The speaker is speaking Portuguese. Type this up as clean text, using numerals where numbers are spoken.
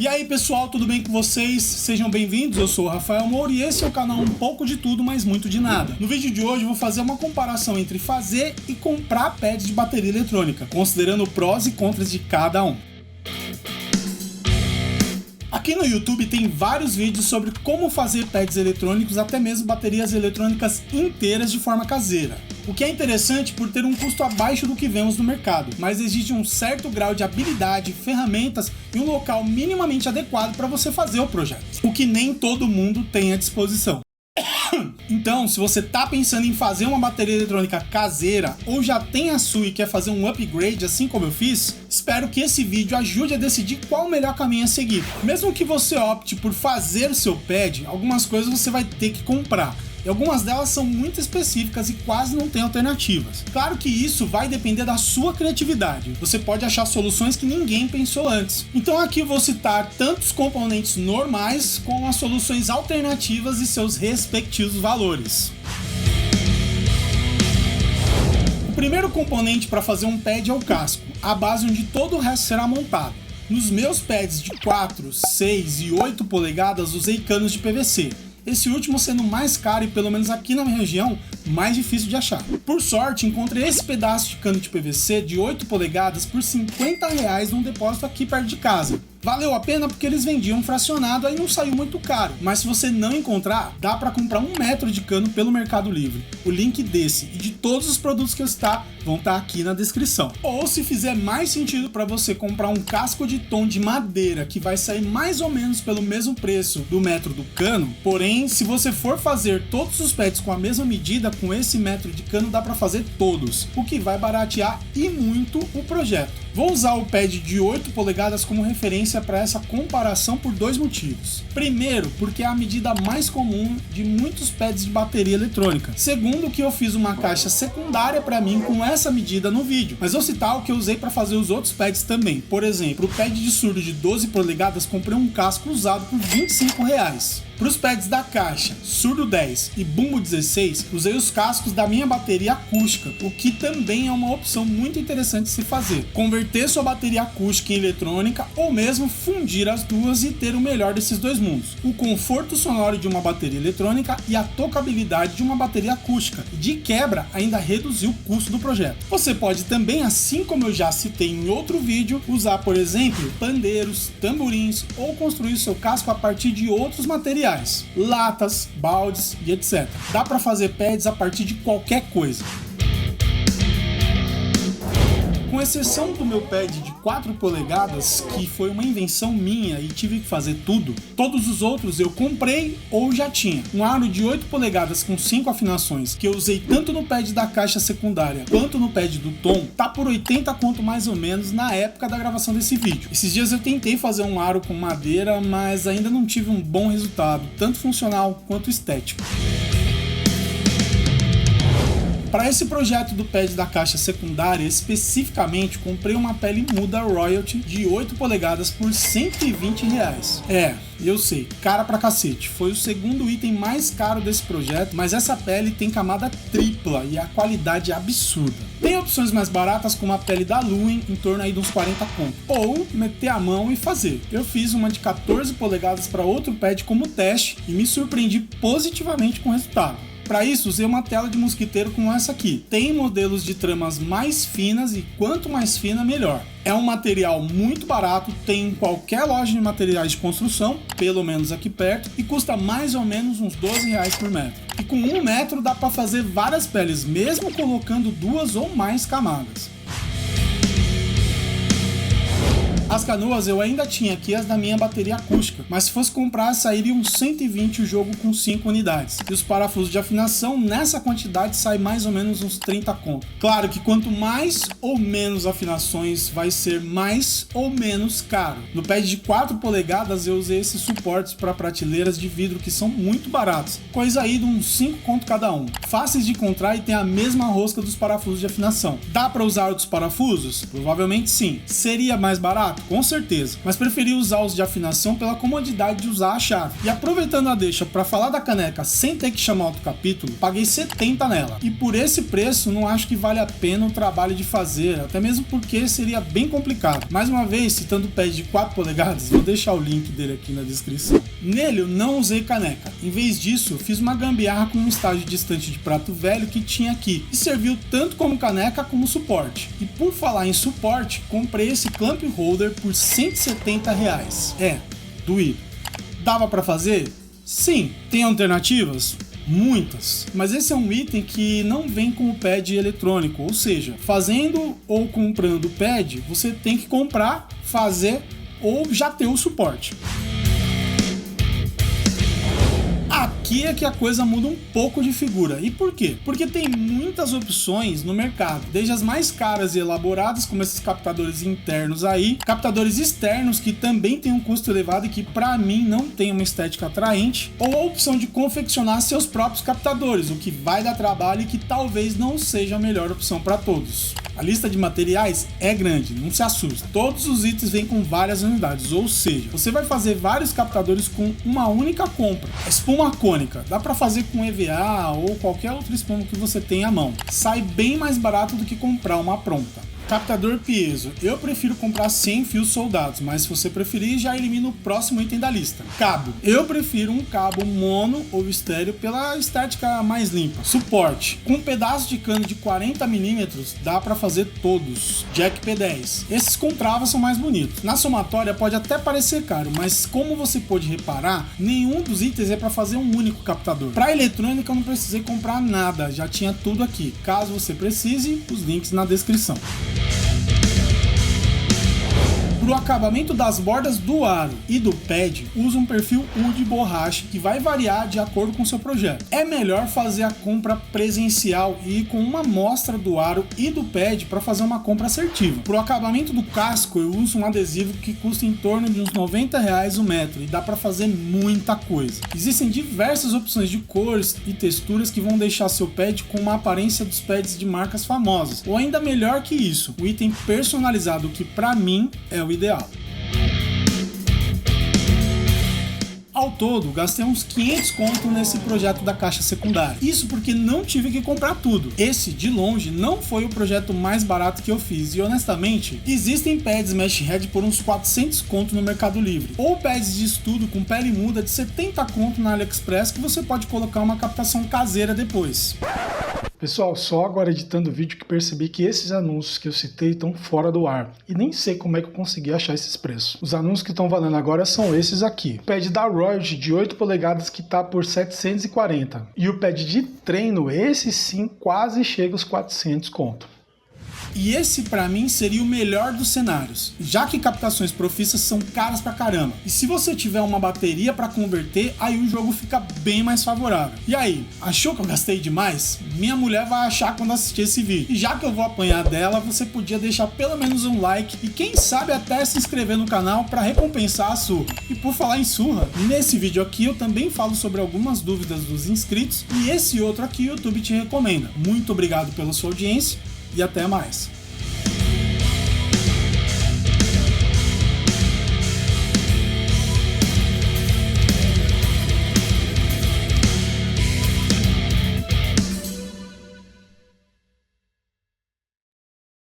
E aí pessoal, tudo bem com vocês? Sejam bem-vindos, eu sou o Rafael Moura e esse é o canal Um Pouco de Tudo, mas Muito de Nada. No vídeo de hoje eu vou fazer uma comparação entre fazer e comprar pads de bateria eletrônica, considerando prós e contras de cada um. Aqui no YouTube tem vários vídeos sobre como fazer pads eletrônicos, até mesmo baterias eletrônicas inteiras de forma caseira. O que é interessante por ter um custo abaixo do que vemos no mercado, mas exige um certo grau de habilidade, ferramentas e um local minimamente adequado para você fazer o projeto, o que nem todo mundo tem à disposição. Então, se você está pensando em fazer uma bateria eletrônica caseira ou já tem a sua e quer fazer um upgrade assim como eu fiz, espero que esse vídeo ajude a decidir qual o melhor caminho a seguir. Mesmo que você opte por fazer o seu pad, algumas coisas você vai ter que comprar. E algumas delas são muito específicas e quase não tem alternativas. Claro que isso vai depender da sua criatividade. Você pode achar soluções que ninguém pensou antes. Então aqui eu vou citar tanto os componentes normais como as soluções alternativas e seus respectivos valores. O primeiro componente para fazer um pad é o casco, a base onde todo o resto será montado. Nos meus pads de 4, 6 e 8 polegadas usei canos de PVC. Esse último sendo mais caro e, pelo menos aqui na minha região, mais difícil de achar. Por sorte, encontrei esse pedaço de cano de PVC de 8 polegadas por R$50 num depósito aqui perto de casa. Valeu a pena porque eles vendiam fracionado, aí não saiu muito caro. Mas se você não encontrar, dá para comprar 1 metro de cano pelo Mercado Livre. O link desse e de todos os produtos que eu citar vão estar aqui na descrição. Ou se fizer mais sentido para você comprar um casco de tom de madeira, que vai sair mais ou menos pelo mesmo preço do metro do cano. Porém, se você for fazer todos os pads com a mesma medida, com esse metro de cano dá para fazer todos, o que vai baratear e muito o projeto. Vou usar o pad de 8 polegadas como referência para essa comparação por dois motivos. Primeiro, porque é a medida mais comum de muitos pads de bateria eletrônica. Segundo, que eu fiz uma caixa secundária para mim com essa medida no vídeo, mas vou citar o que eu usei para fazer os outros pads também. Por exemplo, o pad de surdo de 12 polegadas comprei um casco usado por R$25. Para os pads da caixa, surdo 10 e bumbo 16, usei os cascos da minha bateria acústica, o que também é uma opção muito interessante de se fazer. Converter sua bateria acústica em eletrônica ou mesmo fundir as duas e ter o melhor desses dois mundos. O conforto sonoro de uma bateria eletrônica e a tocabilidade de uma bateria acústica. E de quebra, ainda reduzir o custo do projeto. Você pode também, assim como eu já citei em outro vídeo, usar, por exemplo, pandeiros, tamborins ou construir seu casco a partir de outros materiais. Latas, baldes e etc. Dá para fazer pads a partir de qualquer coisa. Com exceção do meu pad de 4 polegadas, que foi uma invenção minha e tive que fazer tudo, todos os outros eu comprei ou já tinha. Um aro de 8 polegadas com 5 afinações, que eu usei tanto no pad da caixa secundária quanto no pad do tom, tá por 80 conto mais ou menos na época da gravação desse vídeo. Esses dias eu tentei fazer um aro com madeira, mas ainda não tive um bom resultado, tanto funcional quanto estético. Para esse projeto do pad da caixa secundária, especificamente, comprei uma pele muda Royalty de 8 polegadas por R$120. Eu sei, cara pra cacete. Foi o segundo item mais caro desse projeto, mas essa pele tem camada tripla e a qualidade é absurda. Tem opções mais baratas como a pele da Lumen, em torno aí de uns 40 conto. Ou meter a mão e fazer. Eu fiz uma de 14 polegadas para outro pad como teste e me surpreendi positivamente com o resultado. Para isso, usei uma tela de mosquiteiro como essa aqui. Tem modelos de tramas mais finas e quanto mais fina, melhor. É um material muito barato, tem em qualquer loja de materiais de construção, pelo menos aqui perto, e custa mais ou menos uns R$12 por metro. E com 1 metro dá para fazer várias peles, mesmo colocando 2 ou mais camadas. As canoas eu ainda tinha aqui as da minha bateria acústica, mas se fosse comprar sairia uns 120 o jogo com 5 unidades. E os parafusos de afinação nessa quantidade sai mais ou menos uns 30 conto. Claro que quanto mais ou menos afinações vai ser mais ou menos caro. No pad de 4 polegadas eu usei esses suportes para prateleiras de vidro que são muito baratos, coisa aí de uns 5 conto cada um. Fáceis de encontrar e tem a mesma rosca dos parafusos de afinação. Dá para usar outros parafusos? Provavelmente sim. Seria mais barato? barato, com certeza, mas preferi usar os de afinação pela comodidade de usar a chave. E aproveitando a deixa para falar da caneca sem ter que chamar outro capítulo, paguei 70 nela. E por esse preço não acho que vale a pena o trabalho de fazer, até mesmo porque seria bem complicado. Mais uma vez, citando o pad de 4 polegadas, vou deixar o link dele aqui na descrição. Nele eu não usei caneca, em vez disso eu fiz uma gambiarra com um estágio distante de prato velho que tinha aqui, e serviu tanto como caneca como suporte. E por falar em suporte, comprei esse clamp holder por R$170. Doído. Dava para fazer? Sim. Tem alternativas? Muitas, mas esse é um item que não vem com o pad eletrônico, ou seja, fazendo ou comprando o pad, você tem que comprar, fazer ou já ter o suporte. Aqui é que a coisa muda um pouco de figura. E por quê? Porque tem muitas opções no mercado, desde as mais caras e elaboradas, como esses captadores internos aí, captadores externos que também tem um custo elevado e que pra mim não tem uma estética atraente, ou a opção de confeccionar seus próprios captadores, o que vai dar trabalho e que talvez não seja a melhor opção para todos. A lista de materiais é grande, não se assuste. Todos os itens vêm com várias unidades, ou seja, você vai fazer vários captadores com uma única compra. A espuma cônica, dá para fazer com EVA ou qualquer outra espuma que você tenha à mão. Sai bem mais barato do que comprar uma pronta. Captador piezo, eu prefiro comprar 100 fios soldados, mas se você preferir, já elimina o próximo item da lista. Cabo, eu prefiro um cabo mono ou estéreo pela estética mais limpa. Suporte, com um pedaço de cano de 40mm dá para fazer todos. Jack P10, esses com trava são mais bonitos. Na somatória pode até parecer caro, mas como você pode reparar, nenhum dos itens é para fazer um único captador. Para eletrônica eu não precisei comprar nada, já tinha tudo aqui. Caso você precise, os links na descrição. Para o acabamento das bordas do aro e do pad, usa um perfil UD borracha que vai variar de acordo com o seu projeto. É melhor fazer a compra presencial e ir com uma amostra do aro e do pad para fazer uma compra assertiva. Para o acabamento do casco, eu uso um adesivo que custa em torno de uns R$90 o metro e dá para fazer muita coisa. Existem diversas opções de cores e texturas que vão deixar seu pad com uma aparência dos pads de marcas famosas, ou ainda melhor que isso, o item personalizado que para mim é o ideal. Ao todo, gastei uns 500 conto nesse projeto da caixa secundária. Isso porque não tive que comprar tudo. Esse, de longe, não foi o projeto mais barato que eu fiz. E honestamente, existem pads mesh head por uns 400 conto no Mercado Livre. Ou pads de estudo com pele muda de 70 conto na AliExpress que você pode colocar uma captação caseira depois. Pessoal, só agora editando o vídeo que percebi que esses anúncios que eu citei estão fora do ar. E nem sei como é que eu consegui achar esses preços. Os anúncios que estão valendo agora são esses aqui. O pad da Royalty de 8 polegadas que está por 740. E o pad de treino, esse sim, quase chega aos 400 conto. E esse pra mim seria o melhor dos cenários, já que captações profissas são caras pra caramba. E se você tiver uma bateria pra converter, aí o jogo fica bem mais favorável. E aí, achou que eu gastei demais? Minha mulher vai achar quando assistir esse vídeo. E já que eu vou apanhar dela, você podia deixar pelo menos um like e quem sabe até se inscrever no canal pra recompensar a surra. E por falar em surra, nesse vídeo aqui eu também falo sobre algumas dúvidas dos inscritos e esse outro aqui o YouTube te recomenda. Muito obrigado pela sua audiência e até mais.